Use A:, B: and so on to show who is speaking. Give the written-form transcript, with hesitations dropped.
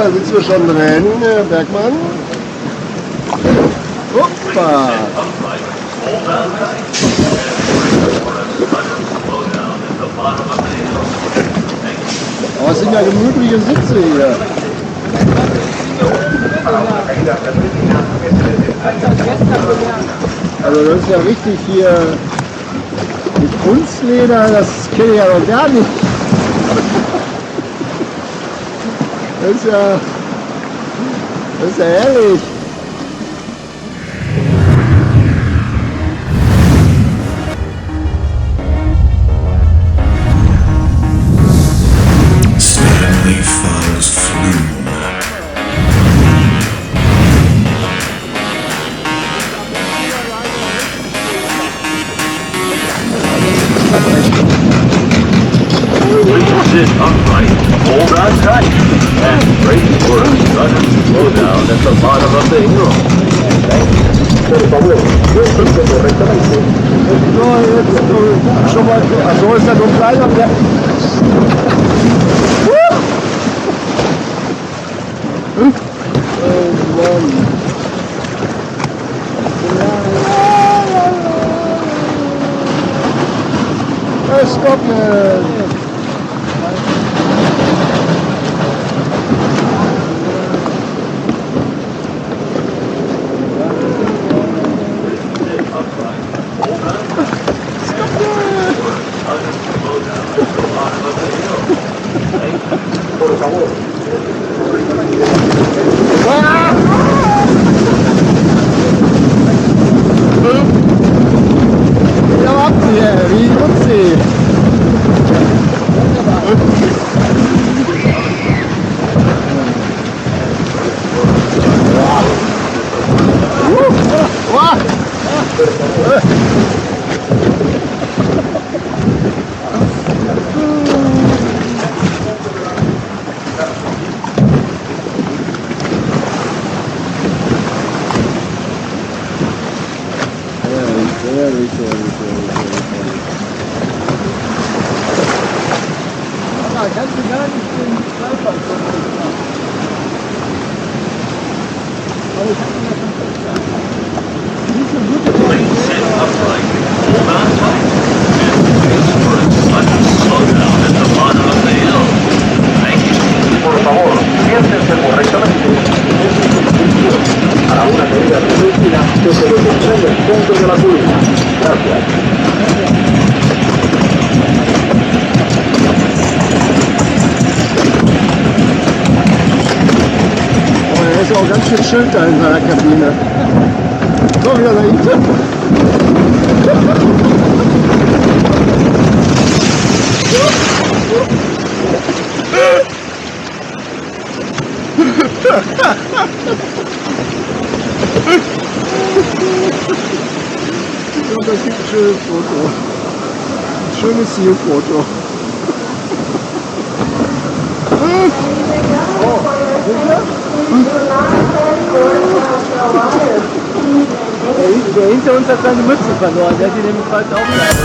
A: da sitzen wir schon drin, Bergmann. Hoppa! Aber es sind ja gemütliche Sitze hier. Also das ist ja richtig hier mit Kunstleder, das kenne ich ja noch gar nicht. Das ist ja herrlich.
B: Stanley Falls Flume.
C: Sit upright, hold on tight, and brace for a sudden slowdown at the bottom of the hill.
A: Por favor, siéntense correctamente. No, jetzt schon mal, also ist ja nur ein kleiner Berg. Oh Mann. Stop, man. Por favor. Ja, habt ihr, wie nutzt sie? Kannst du gar nicht den Schleifer machen. Aber ich habe ihn ja schon verstanden. Nicht so gut.
C: Sit upright, hold on tight, and brace for a sudden slowdown at the bottom of the hill. Thank you.
D: Por favor, siéntense correctamente. A una medida reducida que se detendrá en el fondo de la curva. Gracias.
A: Er ist auch ganz schön Schild da in seiner Kabine. So, wieder dahinter. Ja, das ist ein schönes Foto. Ein schönes Zielfoto.
E: Der hinter uns hat seine Mütze verloren, der hat die nämlich falsch aufgehört.